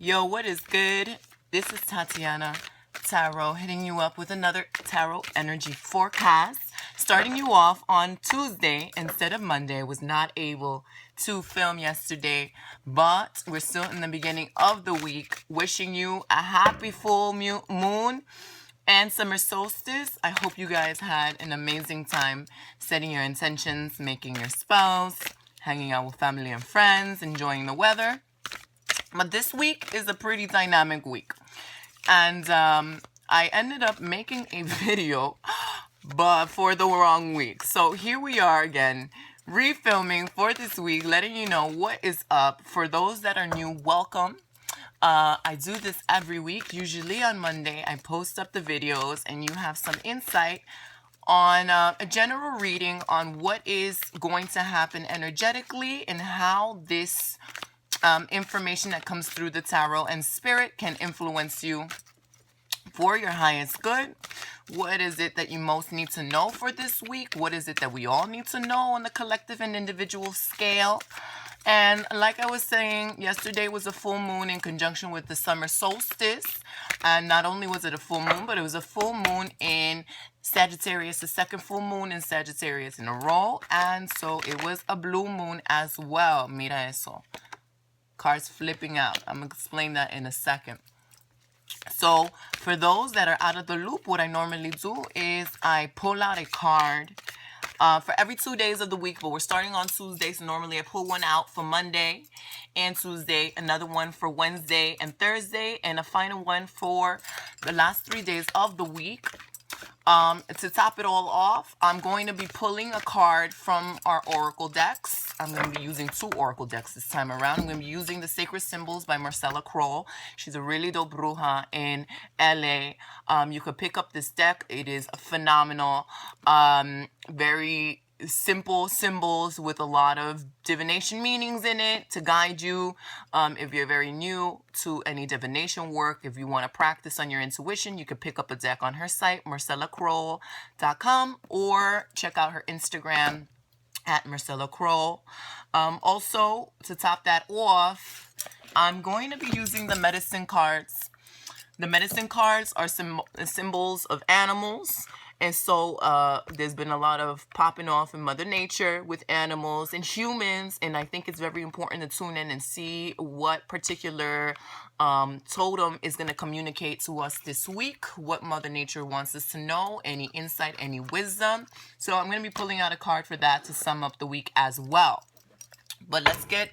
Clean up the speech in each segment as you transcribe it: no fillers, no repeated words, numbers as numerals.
Yo, what is good? This is Tatiana Tarot hitting you up with another tarot energy forecast. Starting you off on Tuesday instead of Monday. I was not able to film yesterday, but we're still in the beginning of the week. Wishing you a happy full moon and summer solstice. I hope you guys had an amazing time setting your intentions, making your spells, hanging out with family and friends, enjoying the weather. But this week is a pretty dynamic week. And I ended up making a video, but for the wrong week. So here we are again, refilming for this week, letting you know what is up. For those that are new, welcome. I do this every week. Usually on Monday, I post up the videos and you have some insight on a general reading on what is going to happen energetically and how this information that comes through the tarot and spirit can influence you for your highest good. What is it that you most need to know for this week? What is it that we all need to know on the collective and individual scale? And like I was saying, yesterday was a full moon in conjunction with the summer solstice. And not only was it a full moon, but it was a full moon in Sagittarius, the second full moon in Sagittarius in a row. And so it was a blue moon as well. Mira eso. Cards flipping out. I'm going to explain that in a second. So for those that are out of the loop, what I normally do is I pull out a card for every 2 days of the week, but we're starting on Tuesday, so normally I pull one out for Monday and Tuesday, another one for Wednesday and Thursday, and a final one for the last 3 days of the week. To top it all off, I'm going to be pulling a card from our oracle decks. I'm going to be using 2 oracle decks this time around. I'm going to be using the Sacred Symbols by Marcella Kroll. She's a really dope bruja in LA. You could pick up this deck. It is phenomenal. Very simple symbols with a lot of divination meanings in it to guide you. If you're very new to any divination work, if you want to practice on your intuition, you could pick up a deck on her site, marcellacroll.com, or check out her Instagram at Marcella Kroll. Also, to top that off, I'm going to be using the medicine cards. The medicine cards are symbols of animals. And so there's been a lot of popping off in Mother Nature with animals and humans. And I think it's very important to tune in and see what particular totem is going to communicate to us this week, what Mother Nature wants us to know, any insight, any wisdom. So I'm going to be pulling out a card for that to sum up the week as well. But let's get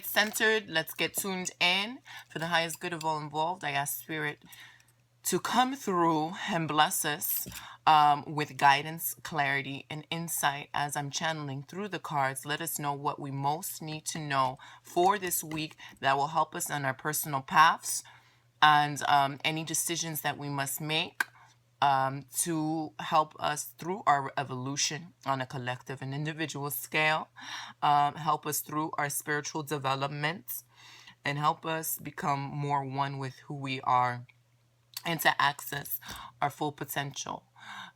centered. Let's get tuned in for the highest good of all involved. I ask Spirit to come through and bless us with guidance, clarity, and insight as I'm channeling through the cards. Let us know what we most need to know for this week that will help us on our personal paths and any decisions that we must make to help us through our evolution on a collective and individual scale, help us through our spiritual development, and help us become more one with who we are and to access our full potential.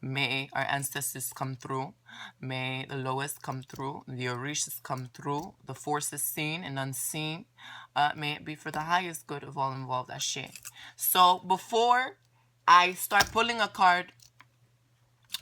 May our ancestors come through. May the lowest come through. The Orishas come through. The forces seen and unseen. May it be for the highest good of all involved. Ashe. So before I start pulling a card,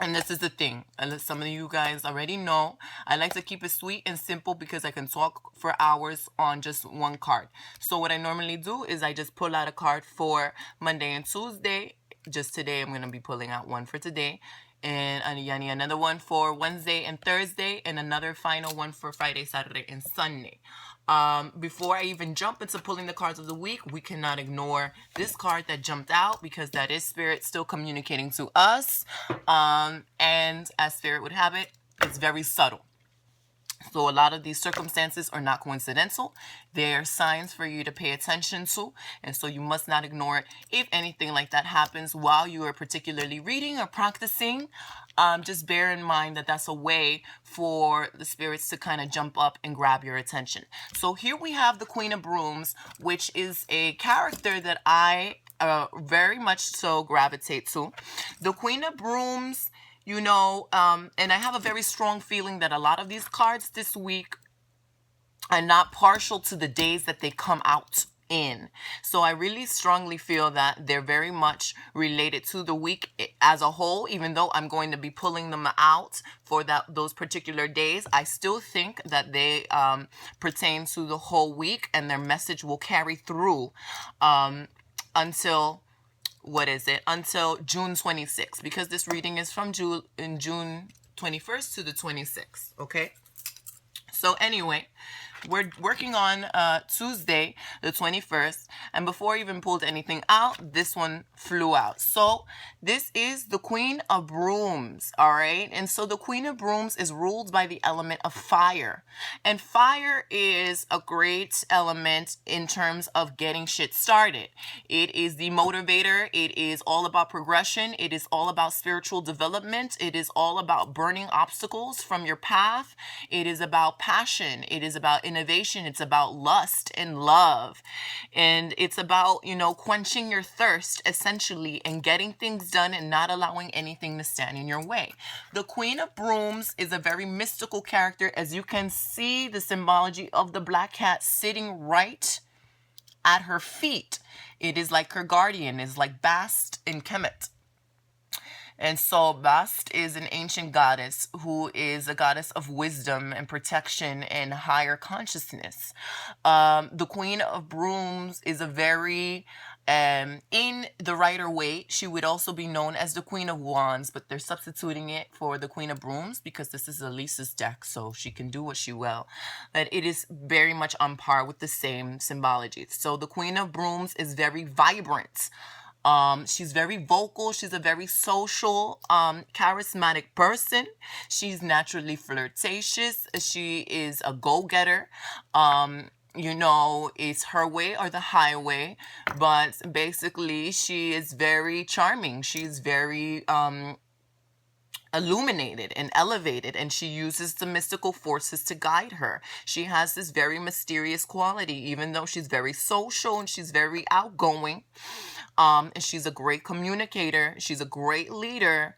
and this is the thing, and some of you guys already know, I like to keep it sweet and simple because I can talk for hours on just one card. So what I normally do is I just pull out a card for Monday and Tuesday. Just today, I'm going to be pulling out one for today. And another one for Wednesday and Thursday, and another final one for Friday, Saturday, and Sunday. Before I even jump into pulling the cards of the week, we cannot ignore this card that jumped out because that is Spirit still communicating to us. And as Spirit would have it, it's very subtle. So a lot of these circumstances are not coincidental. They're signs for you to pay attention to. And so you must not ignore it. If anything like that happens while you are particularly reading or practicing, just bear in mind that that's a way for the spirits to kind of jump up and grab your attention. So here we have the Queen of Brooms, which is a character that I very much so gravitate to. The Queen of Brooms, you know, and I have a very strong feeling that a lot of these cards this week are not partial to the days that they come out in. So I really strongly feel that they're very much related to the week as a whole. Even though I'm going to be pulling them out for those particular days, I still think that they pertain to the whole week, and their message will carry through until until June 26th, because this reading is from June 21st to the 26th. Okay, so anyway, we're working on Tuesday, the 21st. And before I even pulled anything out, this one flew out. So this is the Queen of Brooms, all right? And so the Queen of Brooms is ruled by the element of fire. And fire is a great element in terms of getting shit started. It is the motivator. It is all about progression. It is all about spiritual development. It is all about burning obstacles from your path. It is about passion. It is about innovation. It's about lust and love. And it's about, quenching your thirst, essentially, and getting things done and not allowing anything to stand in your way. The Queen of Brooms is a very mystical character. As you can see, the symbology of the black cat sitting right at her feet. It is like her guardian, is like Bast in Kemet. And so Bast is an ancient goddess who is a goddess of wisdom and protection and higher consciousness. The Queen of Brooms is a very, in the Rider Waite, she would also be known as the Queen of Wands, but they're substituting it for the Queen of Brooms because this is Elisa's deck, so she can do what she will. But it is very much on par with the same symbology. So the Queen of Brooms is very vibrant. She's very vocal. She's a very social, charismatic person. She's naturally flirtatious. She is a go-getter. It's her way or the highway. But basically, she is very charming. She's very illuminated and elevated, and she uses the mystical forces to guide her. She has this very mysterious quality, even though she's very social and she's very outgoing. And she's a great communicator. She's a great leader.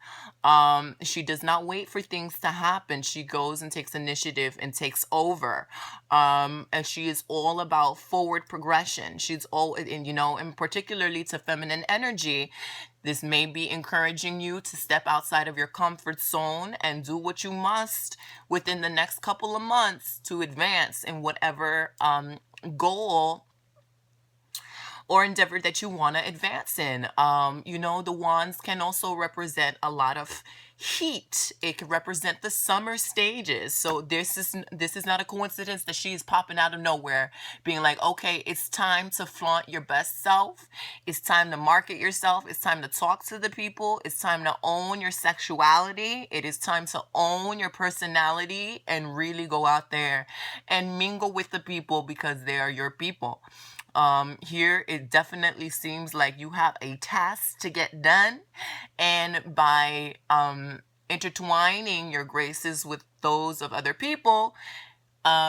She does not wait for things to happen. She goes and takes initiative and takes over. And she is all about forward progression. She's and particularly to feminine energy, this may be encouraging you to step outside of your comfort zone and do what you must within the next couple of months to advance in whatever goal or endeavor that you want to advance in. The wands can also represent a lot of heat. It could represent the summer stages. So this is not a coincidence that she is popping out of nowhere, being like, okay, it's time to flaunt your best self. It's time to market yourself. It's time to talk to the people. It's time to own your sexuality. It is time to own your personality and really go out there and mingle with the people because they are your people. Here it definitely seems like you have a task to get done, and by intertwining your graces with those of other people,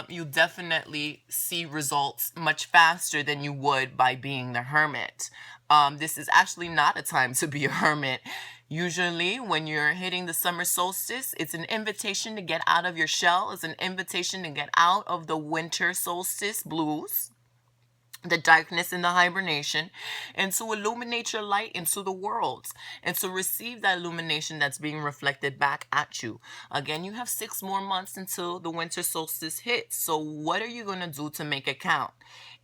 you definitely see results much faster than you would by being the hermit. This is actually not a time to be a hermit. Usually when you're hitting the summer solstice, it's an invitation to get out of your shell. It's an invitation to get out of the winter solstice blues, the darkness and the hibernation, and to illuminate your light into the world and to receive that illumination that's being reflected back at you. Again, you have 6 more months until the winter solstice hits. So what are you going to do to make it count?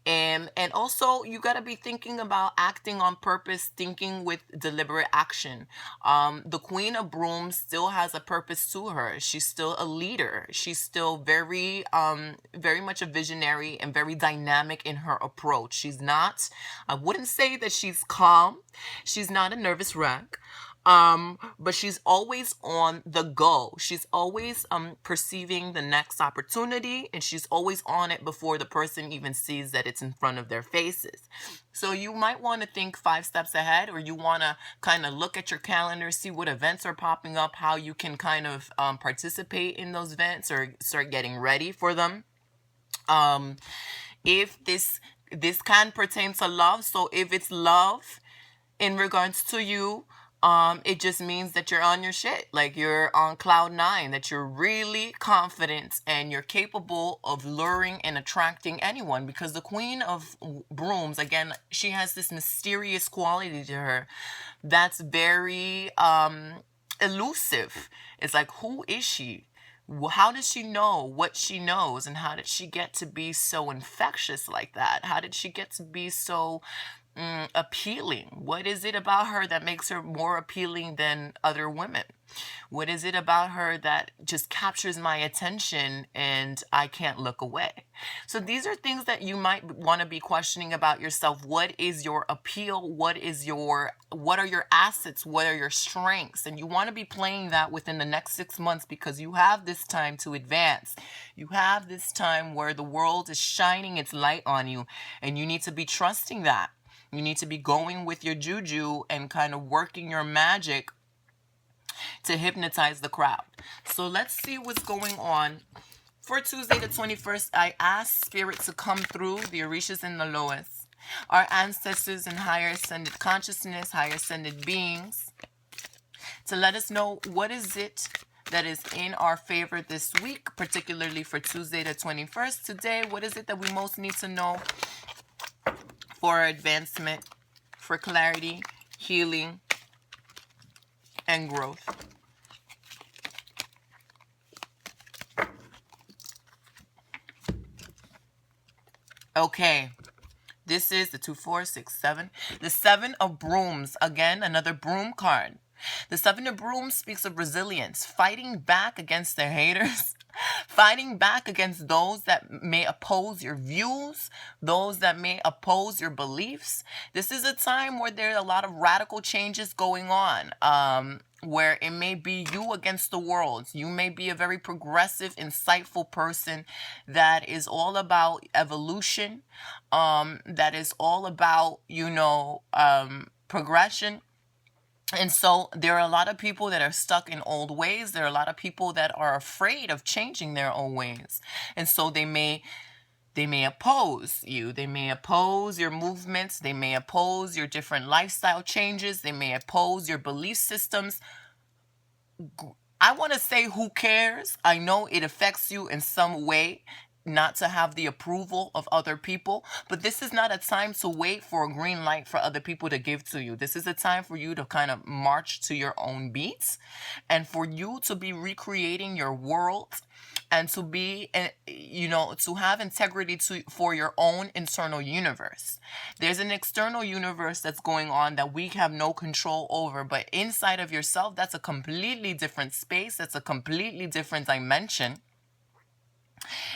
And also, you got to be thinking about acting on purpose, thinking with deliberate action. The Queen of Brooms still has a purpose to her. She's still a leader. She's still very much a visionary and very dynamic in her approach. She's not, I wouldn't say that she's calm. She's not a nervous wreck. But she's always on the go. She's always perceiving the next opportunity, and she's always on it before the person even sees that it's in front of their faces. So you might want to think 5 steps ahead, or you want to kind of look at your calendar, see what events are popping up, how you can kind of participate in those events or start getting ready for them. If this can pertain to love, so if it's love in regards to you, It just means that you're on your shit, like you're on cloud nine, that you're really confident and you're capable of luring and attracting anyone, because the queen of brooms, again, she has this mysterious quality to her that's very elusive. It's like, who is she? How does she know what she knows, and how did she get to be so infectious like that? How did she get to be so appealing? What is it about her that makes her more appealing than other women? What is it about her that just captures my attention and I can't look away? So these are things that you might want to be questioning about yourself. What is your appeal? What are your assets? What are your strengths? And you want to be playing that within the next 6 months, because you have this time to advance. You have this time where the world is shining its light on you, and you need to be trusting that. You need to be going with your juju and kind of working your magic to hypnotize the crowd. So let's see what's going on. For Tuesday the 21st, I asked Spirit to come through the Orishas and the Lois, our ancestors and higher ascended consciousness, higher ascended beings, to let us know what is it that is in our favor this week, particularly for Tuesday the 21st. Today, what is it that we most need to know for advancement, for clarity, healing, and growth? Okay, this is the 2, 4, 6, 7. The 7 of brooms. Again, another broom card. The 7 of brooms speaks of resilience, fighting back against their haters, fighting back against those that may oppose your views, those that may oppose your beliefs. This is a time where there are a lot of radical changes going on, where it may be you against the world. You may be a very progressive, insightful person that is all about evolution, that is all about, progression. And so there are a lot of people that are stuck in old ways. There are a lot of people that are afraid of changing their own ways. And so they may oppose you. They may oppose your movements. They may oppose your different lifestyle changes. They may oppose your belief systems. I want to say, who cares? I know it affects you in some way not to have the approval of other people, but this is not a time to wait for a green light for other people to give to you. This is a time for you to kind of march to your own beats, and for you to be recreating your world, and to be, to have integrity for your own internal universe. There's an external universe that's going on that we have no control over, but inside of yourself, that's a completely different space. That's a completely different dimension.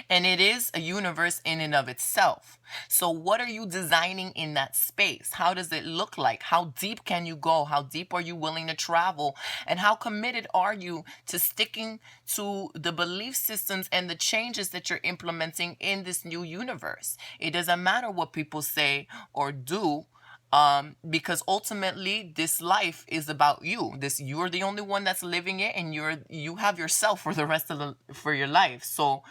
And it is a universe in and of itself. So what are you designing in that space? How does it look like? How deep can you go? How deep are you willing to travel? And how committed are you to sticking to the belief systems and the changes that you're implementing in this new universe? It doesn't matter what people say or do. Because ultimately this life is about you. You're the only one that's living it, and you have yourself for the rest of for your life. So,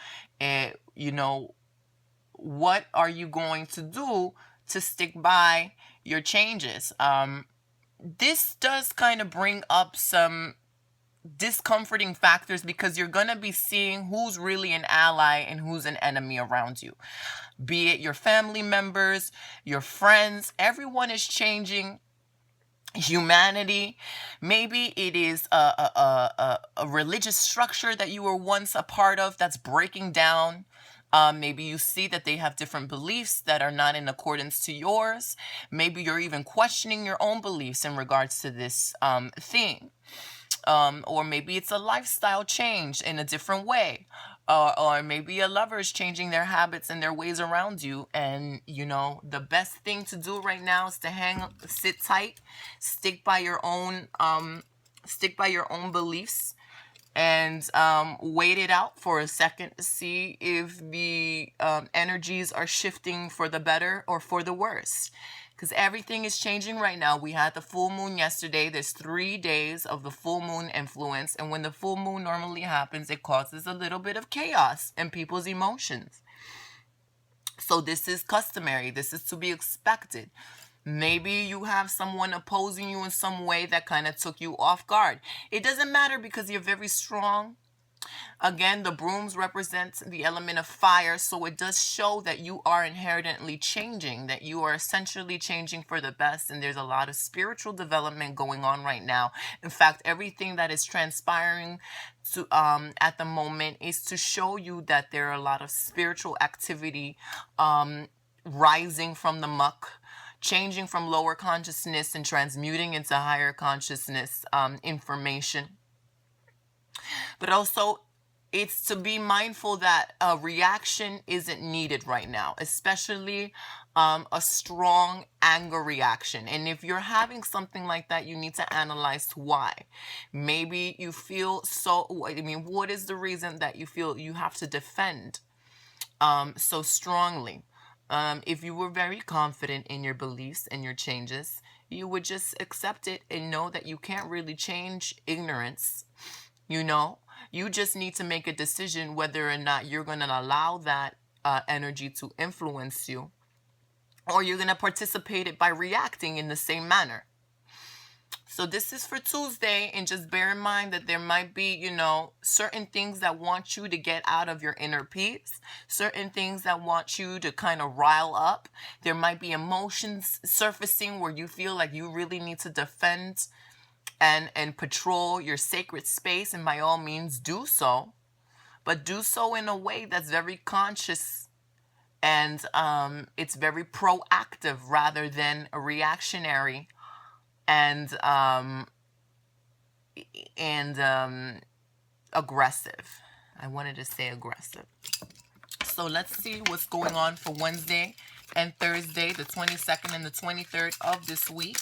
what are you going to do to stick by your changes? This does kind of bring up some discomforting factors, because you're going to be seeing who's really an ally and who's an enemy around you. Be it your family members, your friends, everyone is changing. Humanity, maybe it is a religious structure that you were once a part of that's breaking down. Maybe you see that they have different beliefs that are not in accordance to yours. Maybe you're even questioning your own beliefs in regards to this thing. Or maybe it's a lifestyle change in a different way. Or maybe a lover is changing their habits and their ways around you. And, the best thing to do right now is to sit tight, stick by your own beliefs, and wait it out for a second to see if the energies are shifting for the better or for the worse. Because everything is changing right now. We had the full moon yesterday. There's 3 days of the full moon influence. And when the full moon normally happens, it causes a little bit of chaos in people's emotions. So this is customary. This is to be expected. Maybe you have someone opposing you in some way that kind of took you off guard. It doesn't matter because you're very strong. Again, the brooms represent the element of fire, so it does show that you are inherently changing, that you are essentially changing for the best, and there's a lot of spiritual development going on right now. In fact, everything that is transpiring to at the moment is to show you that there are a lot of spiritual activity rising from the muck, changing from lower consciousness and transmuting into higher consciousness information. But also, it's to be mindful that a reaction isn't needed right now, especially a strong anger reaction. And if you're having something like that, you need to analyze why. Maybe you feel what is the reason that you feel you have to defend so strongly? If you were very confident in your beliefs and your changes, you would just accept it and know that you can't really change ignorance. You just need to make a decision whether or not you're going to allow that energy to influence you, or you're going to participate it by reacting in the same manner. So this is for Tuesday, and just bear in mind that there might be, certain things that want you to get out of your inner peace, certain things that want you to kind of rile up. There might be emotions surfacing where you feel like you really need to defend and patrol your sacred space, and by all means do so, but do so in a way that's very conscious, and it's very proactive rather than a reactionary and aggressive. I wanted to say aggressive. So let's see what's going on for Wednesday and Thursday, the 22nd and the 23rd of this week.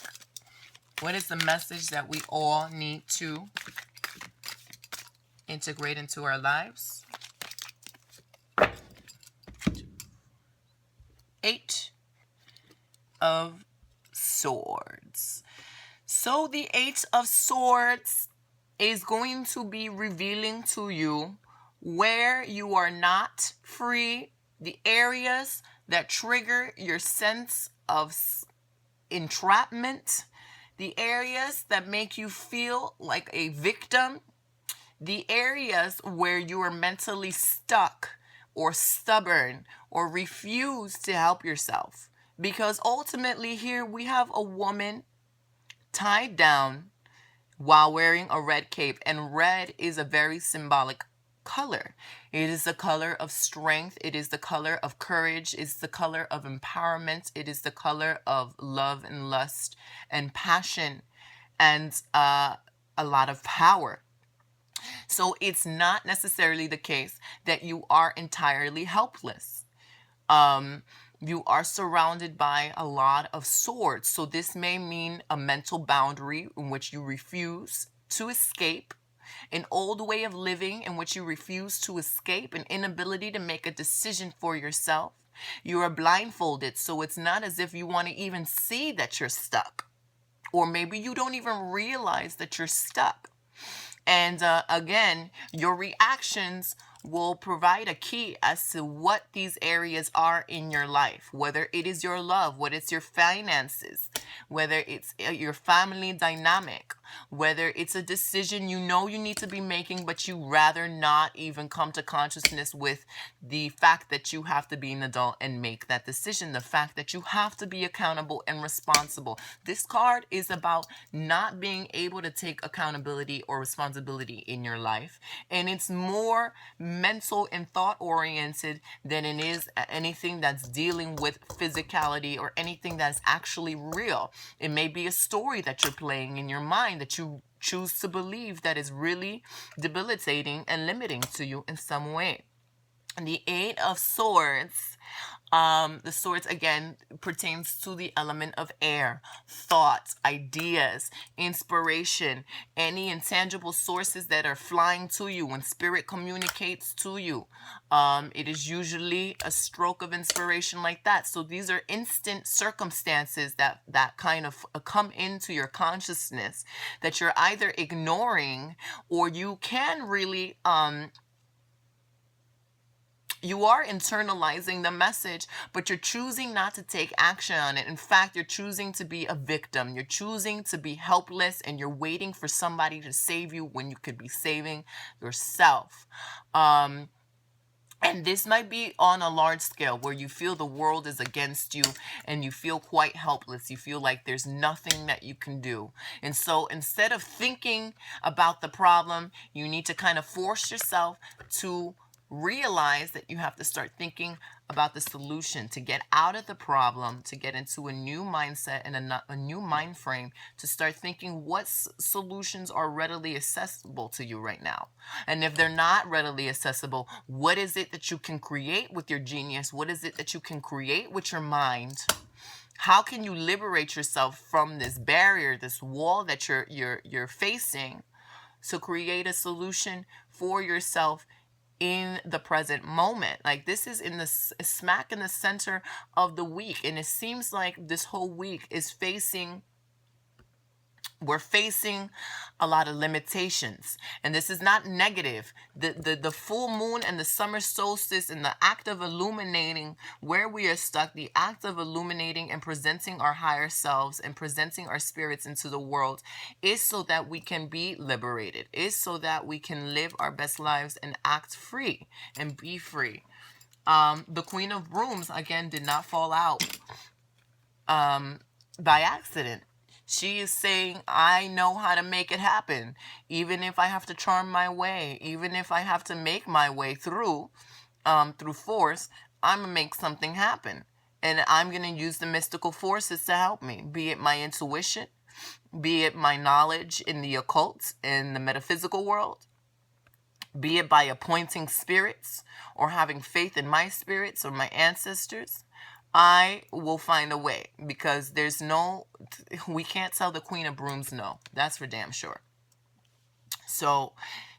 What is the message that we all need to integrate into our lives? 8 of Swords. So the 8 of Swords is going to be revealing to you where you are not free, the areas that trigger your sense of entrapment, the areas that make you feel like a victim, the areas where you are mentally stuck or stubborn or refuse to help yourself. Because ultimately here we have a woman tied down while wearing a red cape, and red is a very symbolic color. It is the color of strength. It is the color of courage. It's the color of empowerment. It is the color of love and lust and passion and a lot of power. So it's not necessarily the case that you are entirely helpless. You are surrounded by a lot of swords. So this may mean a mental boundary in which you refuse to escape, an old way of living in which you refuse to escape, an inability to make a decision for yourself. You are blindfolded, so it's not as if you want to even see that you're stuck. Or maybe you don't even realize that you're stuck. And again, your reactions will provide a key as to what these areas are in your life, whether it is your love, whether it's your finances, whether it's your family dynamic, whether it's a decision you need to be making, but you rather not even come to consciousness with the fact that you have to be an adult and make that decision, the fact that you have to be accountable and responsible. This card is about not being able to take accountability or responsibility in your life, and it's more mental and thought oriented than it is anything that's dealing with physicality or anything that's actually real. It may be a story that you're playing in your mind that you choose to believe that is really debilitating and limiting to you in some way. And the 8 of Swords, the swords again pertains to the element of air, thoughts, ideas, inspiration, any intangible sources that are flying to you when spirit communicates to you. It is usually a stroke of inspiration like that. So these are instant circumstances that kind of come into your consciousness that you're either ignoring, or you can really You are internalizing the message, but you're choosing not to take action on it. In fact, you're choosing to be a victim. You're choosing to be helpless, and you're waiting for somebody to save you when you could be saving yourself. And this might be on a large scale where you feel the world is against you and you feel quite helpless. You feel like there's nothing that you can do. And so instead of thinking about the problem, you need to kind of force yourself to realize that you have to start thinking about the solution, to get out of the problem, to get into a new mindset and a new mind frame, to start thinking what solutions are readily accessible to you right now. And if they're not readily accessible, what is it that you can create with your genius? What is it that you can create with your mind? How can you liberate yourself from this barrier, this wall that you're facing, to create a solution for yourself in the present moment? Like, this is in the smack in the center of the week, and it seems like this whole week is we're facing a lot of limitations, and this is not negative. The full moon and the summer solstice and the act of illuminating where we are stuck, the act of illuminating and presenting our higher selves and presenting our spirits into the world, is so that we can be liberated, is so that we can live our best lives and act free and be free. The Queen of Brooms, again, did not fall out by accident. She is saying, I know how to make it happen. Even if I have to charm my way, even if I have to make my way through force, I'm going to make something happen. And I'm going to use the mystical forces to help me, be it my intuition, be it my knowledge in the occult, in the metaphysical world, be it by appointing spirits or having faith in my spirits or my ancestors. I will find a way, because we can't tell the Queen of Brooms no. That's for damn sure. So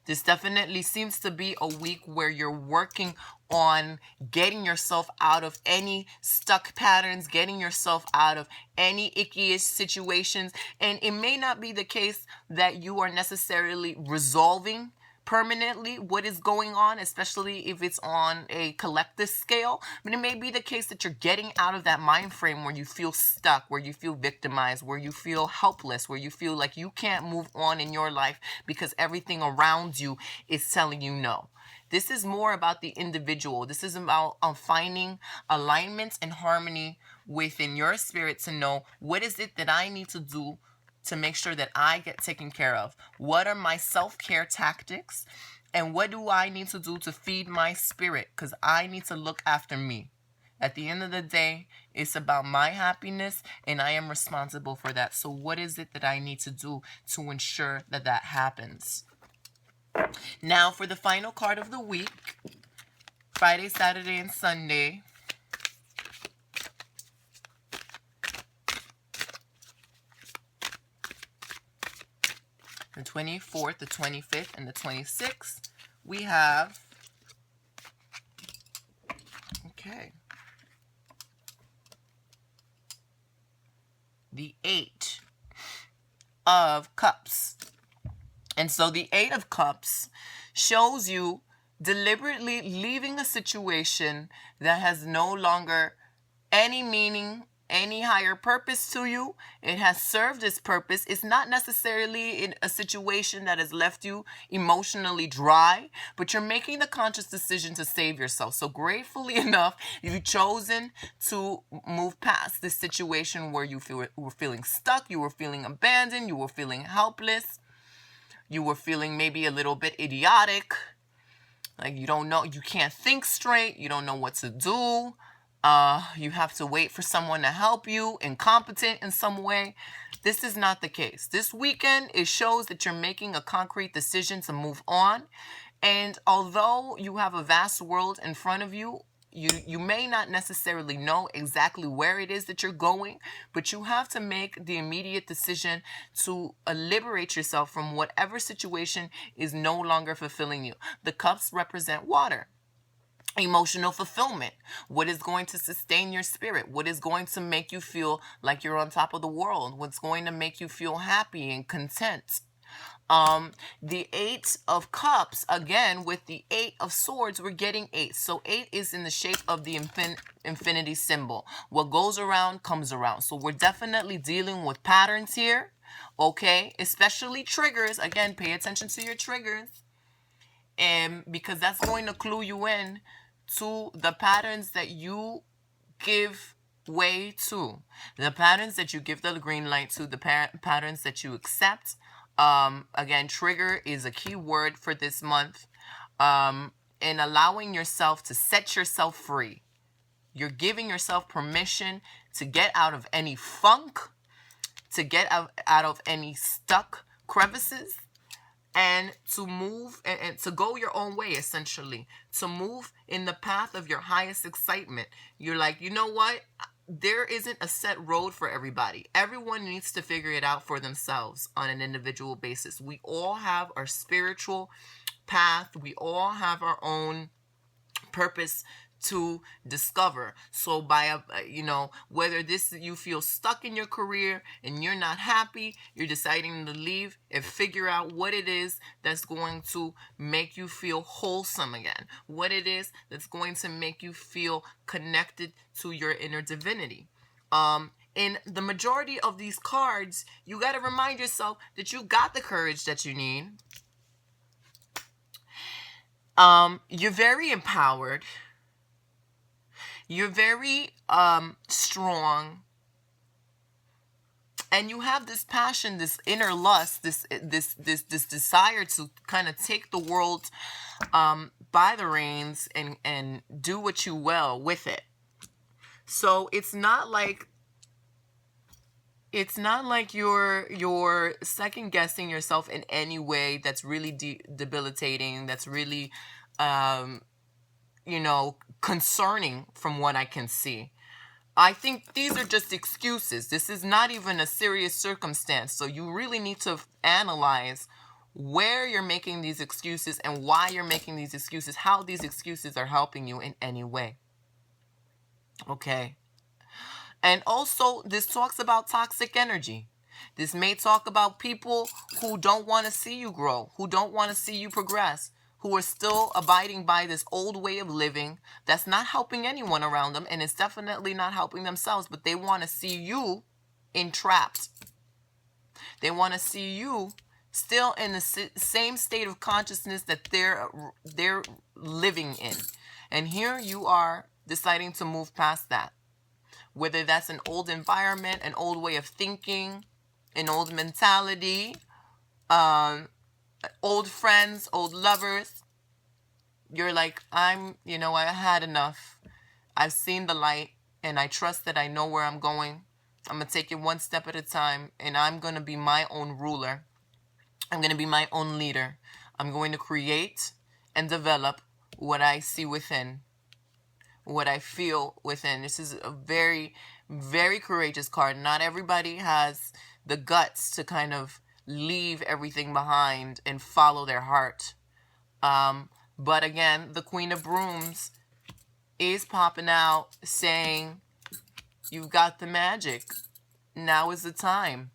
this definitely seems to be a week where you're working on getting yourself out of any stuck patterns, getting yourself out of any icky-ish situations. And it may not be the case that you are necessarily resolving permanently what is going on, especially if it's on a collective scale. But it may be the case that you're getting out of that mind frame where you feel stuck, where you feel victimized, where you feel helpless, where you feel like you can't move on in your life because everything around you is telling you no. This is more about the individual. This is about finding alignment and harmony within your spirit to know, what is it that I need to do to make sure that I get taken care of? What are my self-care tactics? And what do I need to do to feed my spirit? Because I need to look after me. At the end of the day, it's about my happiness, and I am responsible for that. So what is it that I need to do to ensure that that happens? Now for the final card of the week, Friday, Saturday, and Sunday. The 24th, the 25th, and the 26th, we have, the 8 of Cups. And so the 8 of Cups shows you deliberately leaving a situation that has no longer any meaning, any higher purpose to you. It has served its purpose. It's not necessarily in a situation that has left you emotionally dry, but you're making the conscious decision to save yourself. So gratefully enough, you've chosen to move past this situation where you were feeling stuck, you were feeling abandoned, you were feeling helpless, you were feeling maybe a little bit idiotic, like you don't know, you can't think straight, you don't know what to do. You have to wait for someone to help you, incompetent in some way. This is not the case. This weekend, it shows that you're making a concrete decision to move on. And although you have a vast world in front of you, you may not necessarily know exactly where it is that you're going, but you have to make the immediate decision to liberate yourself from whatever situation is no longer fulfilling you. The cups represent water. Emotional fulfillment. What is going to sustain your spirit? What is going to make you feel like you're on top of the world? What's going to make you feel happy and content? The Eight of Cups, again, with the Eight of Swords, we're getting 8. So 8 is in the shape of the infinity symbol. What goes around comes around. So we're definitely dealing with patterns here, okay? Especially triggers. Again, pay attention to your triggers. And because that's going to clue you in to the patterns that you give way to, the patterns that you give the green light to, the patterns that you accept. Again, trigger is a key word for this month. And allowing yourself to set yourself free. You're giving yourself permission to get out of any funk, to get out of any stuck crevices, and to move and to go your own way, essentially, to move in the path of your highest excitement. You're like, you know what? There isn't a set road for everybody. Everyone needs to figure it out for themselves on an individual basis. We all have our spiritual path. We all have our own purpose to discover. So by whether you feel stuck in your career and you're not happy, you're deciding to leave and figure out what it is that's going to make you feel wholesome again, what it is that's going to make you feel connected to your inner divinity. In the majority of these cards, you got to remind yourself that you got the courage that you need. You're very empowered. You're very strong, and you have this passion, this inner lust, this desire to kind of take the world by the reins and do what you will with it. So it's not like you're second guessing yourself in any way that's really debilitating, that's really concerning from what I can see. I think these are just excuses. This is not even a serious circumstance. So you really need to analyze where you're making these excuses and why you're making these excuses, how these excuses are helping you in any way. Okay. And also, this talks about toxic energy. This may talk about people who don't want to see you grow, who don't want to see you progress, who are still abiding by this old way of living that's not helping anyone around them, and it's definitely not helping themselves, but they want to see you entrapped. They want to see you still in the same state of consciousness that they're living in. And here you are deciding to move past that. Whether that's an old environment, an old way of thinking, an old mentality, old friends, old lovers. You're like, I had enough. I've seen the light, and I trust that I know where I'm going. I'm going to take it one step at a time, and I'm going to be my own ruler. I'm going to be my own leader. I'm going to create and develop what I see within, what I feel within. This is a very, very courageous card. Not everybody has the guts to kind of leave everything behind and follow their heart. But again, the Queen of Brooms is popping out saying, you've got the magic. Now is the time.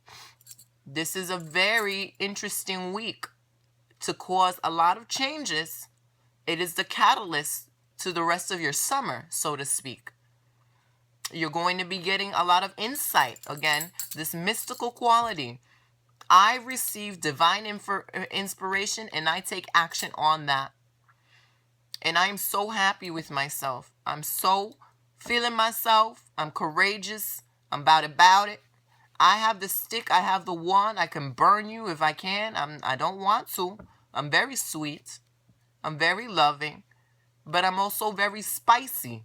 This is a very interesting week to cause a lot of changes. It is the catalyst to the rest of your summer, so to speak. You're going to be getting a lot of insight. Again, this mystical quality. I receive divine inspiration, and I take action on that. And I'm so happy with myself. I'm so feeling myself. I'm courageous. I'm about it. I have the stick. I have the wand. I can burn you if I can. I don't want to. I'm very sweet. I'm very loving. But I'm also very spicy.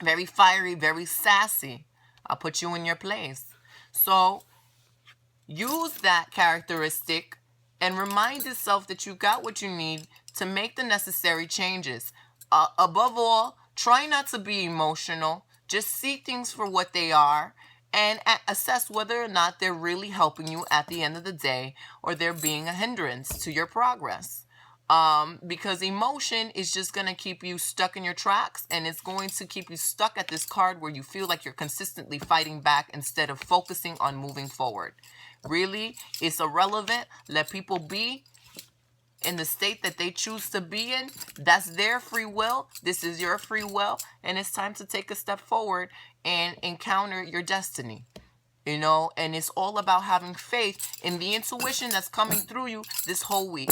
Very fiery. Very sassy. I'll put you in your place. So use that characteristic and remind yourself that you got what you need to make the necessary changes. Above all, try not to be emotional. Just see things for what they are and assess whether or not they're really helping you at the end of the day, or they're being a hindrance to your progress. Because emotion is just going to keep you stuck in your tracks, and it's going to keep you stuck at this card where you feel like you're consistently fighting back instead of focusing on moving forward. Really, it's irrelevant. Let people be in the state that they choose to be in. That's their free will. This is your free will, and it's time to take a step forward and encounter your destiny. You know, and it's all about having faith in the intuition that's coming through you this whole week.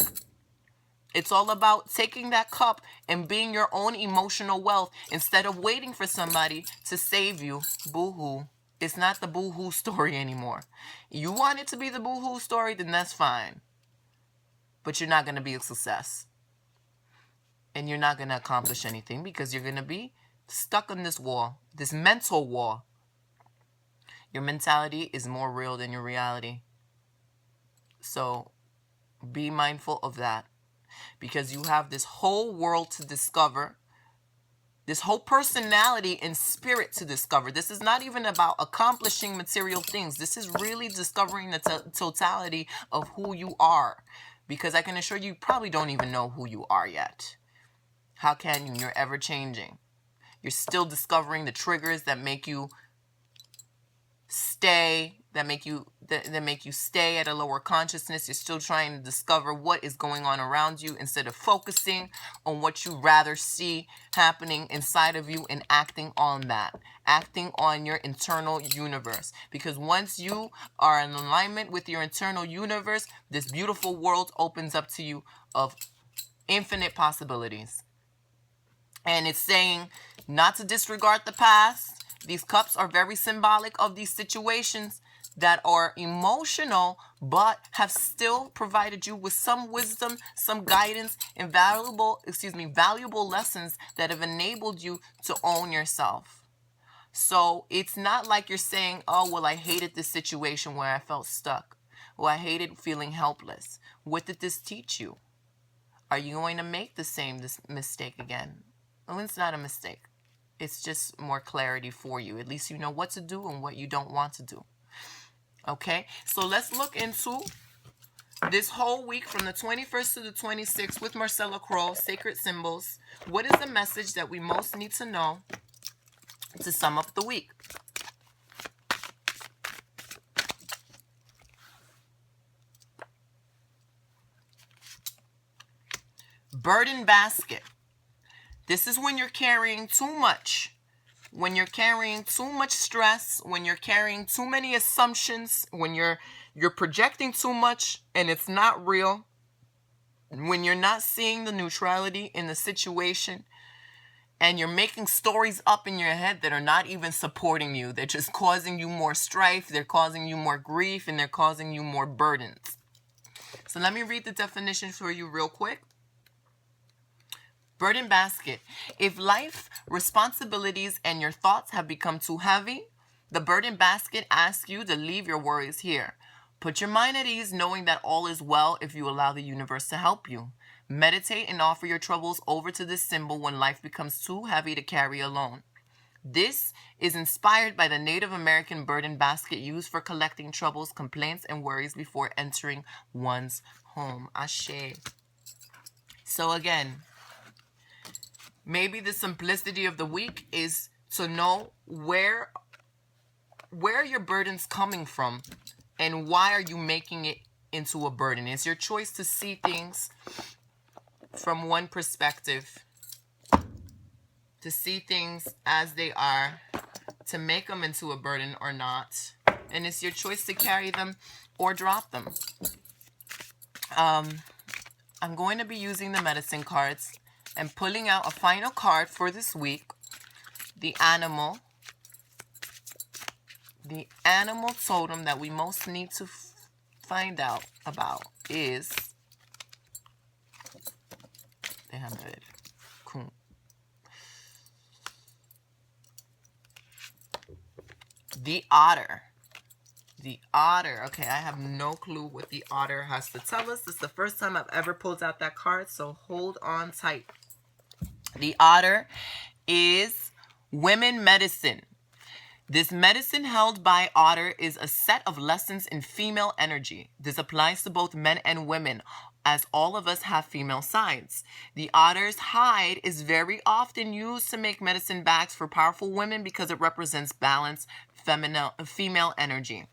It's all about taking that cup and being your own emotional wealth instead of waiting for somebody to save you. Boo-hoo. It's not the boo-hoo story anymore. You want it to be the boo-hoo story, then that's fine. But you're not going to be a success. And you're not going to accomplish anything because you're going to be stuck on this wall, this mental wall. Your mentality is more real than your reality. So be mindful of that. Because you have this whole world to discover, this whole personality and spirit to discover. This is not even about accomplishing material things. This is really discovering the totality of who you are. Because I can assure you probably don't even know who you are yet. How can you? You're ever changing. You're still discovering the triggers that make you stay, that make you stay at a lower consciousness. You're still trying to discover what is going on around you instead of focusing on what you rather see happening inside of you and acting on that, acting on your internal universe. Because once you are in alignment with your internal universe, this beautiful world opens up to you of infinite possibilities. And it's saying not to disregard the past. These cups are very symbolic of these situations that are emotional, but have still provided you with some wisdom, some guidance, and valuable lessons that have enabled you to own yourself. So it's not like you're saying, oh, well, I hated this situation where I felt stuck. Well, I hated feeling helpless. What did this teach you? Are you going to make the same mistake again? Well, it's not a mistake. It's just more clarity for you. At least you know what to do and what you don't want to do. Okay, so let's look into this whole week from the 21st to the 26th with Marcella Kroll, Sacred Symbols. What is the message that we most need to know to sum up the week? Burden basket. This is when you're carrying too much. When you're carrying too much stress, when you're carrying too many assumptions, when you're projecting too much and it's not real, when you're not seeing the neutrality in the situation, and you're making stories up in your head that are not even supporting you. They're just causing you more strife, they're causing you more grief, and they're causing you more burdens. So let me read the definition for you real quick. Burden basket. If life, responsibilities, and your thoughts have become too heavy, the burden basket asks you to leave your worries here. Put your mind at ease knowing that all is well if you allow the universe to help you. Meditate and offer your troubles over to this symbol when life becomes too heavy to carry alone. This is inspired by the Native American burden basket used for collecting troubles, complaints, and worries before entering one's home. Ashe. So again, maybe the simplicity of the week is to know where your burden's coming from and why are you making it into a burden. It's your choice to see things from one perspective, to see things as they are, to make them into a burden or not. And it's your choice to carry them or drop them. I'm going to be using the medicine cards and pulling out a final card for this week. The animal totem that we most need to find out about is the otter. The otter. Okay, I have no clue what the otter has to tell us. This is the first time I've ever pulled out that card, so hold on tight. The otter is women medicine. This medicine held by Otter is a set of lessons in female energy. This applies to both men and women, as all of us have female sides. The otter's hide is very often used to make medicine bags for powerful women because it represents balanced female energy.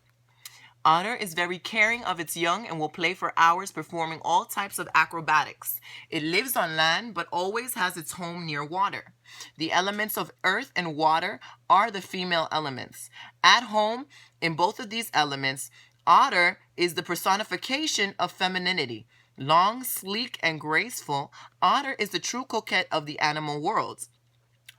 Otter is very caring of its young and will play for hours performing all types of acrobatics. It lives on land but always has its home near water. The elements of earth and water are the female elements. At home in both of these elements, Otter is the personification of femininity. Long, sleek, and graceful, Otter is the true coquette of the animal world.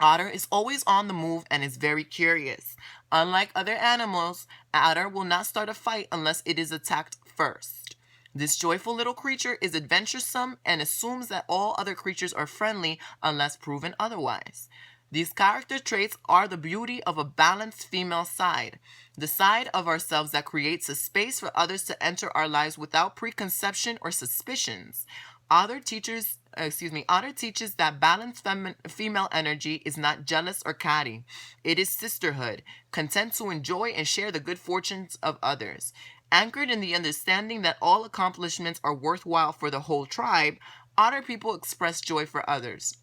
Otter is always on the move and is very curious. Unlike other animals, Otter will not start a fight unless it is attacked first. This joyful little creature is adventuresome and assumes that all other creatures are friendly unless proven otherwise. These character traits are the beauty of a balanced female side, the side of ourselves that creates a space for others to enter our lives without preconception or suspicions. Otter teaches that balanced female energy is not jealous or catty. It is sisterhood, content to enjoy and share the good fortunes of others. Anchored in the understanding that all accomplishments are worthwhile for the whole tribe, Otter people express joy for others.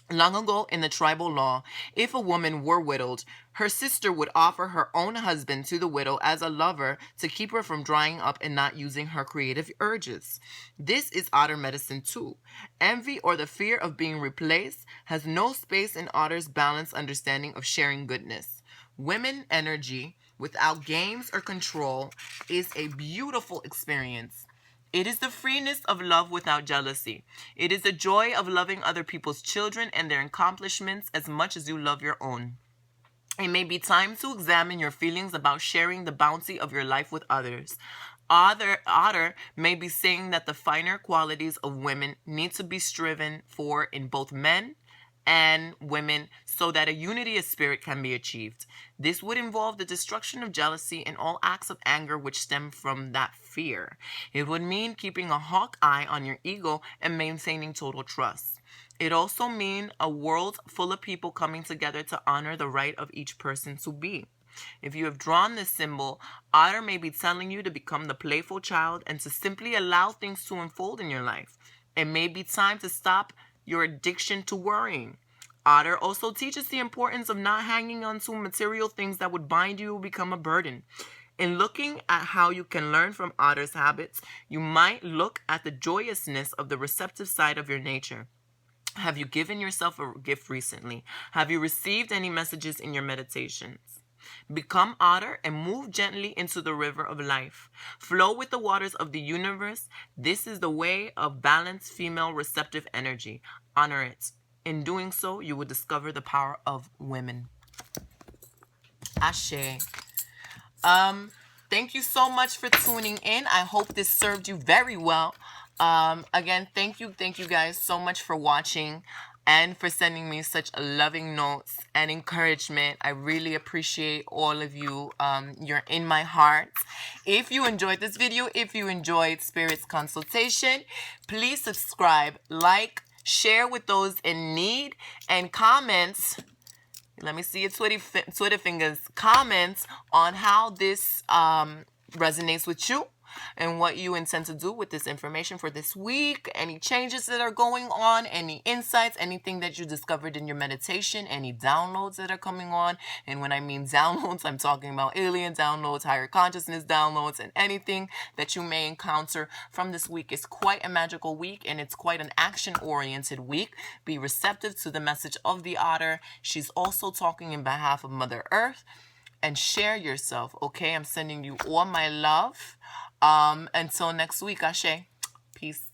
Long ago in the tribal law, if a woman were widowed, her sister would offer her own husband to the widow as a lover to keep her from drying up and not using her creative urges. This is Otter medicine too. Envy or the fear of being replaced has no space in Otter's balanced understanding of sharing goodness. Women energy, without games or control, is a beautiful experience. It is the freeness of love without jealousy. It is the joy of loving other people's children and their accomplishments as much as you love your own. It may be time to examine your feelings about sharing the bounty of your life with others. Otter may be saying that the finer qualities of women need to be striven for in both men and women so that a unity of spirit can be achieved. This would involve the destruction of jealousy and all acts of anger which stem from that fear. It would mean keeping a hawk eye on your ego and maintaining total trust. It also means a world full of people coming together to honor the right of each person to be. If you have drawn this symbol, Otter may be telling you to become the playful child and to simply allow things to unfold in your life. It may be time to stop your addiction to worrying. Otter also teaches the importance of not hanging on to material things that would bind you or become a burden. In looking at how you can learn from Otter's habits, you might look at the joyousness of the receptive side of your nature. Have you given yourself a gift recently? Have you received any messages in your meditations? Become Otter and move gently into the river of life. Flow with the waters of the universe. This is the way of balanced female receptive energy. Honor it. In doing so, you will discover the power of women. Ashe. Thank you so much for tuning in. I hope this served you very well. Again, thank you guys so much for watching and for sending me such loving notes and encouragement. I really appreciate all of you. You're in my heart. If you enjoyed this video, if you enjoyed Spirit's consultation, please subscribe, like, share with those in need, and comments. Let me see your Twitter fingers. Comments on how this resonates with you and what you intend to do with this information for this week. Any changes that are going on, any insights, anything that you discovered in your meditation, any downloads that are coming on. And when I mean downloads, I'm talking about alien downloads, higher consciousness downloads, and anything that you may encounter from this week. It's quite a magical week and it's quite an action-oriented week. Be receptive to the message of the Otter. She's also talking in behalf of Mother Earth. And share yourself, okay? I'm sending you all my love. Until next week, Ashe. Peace.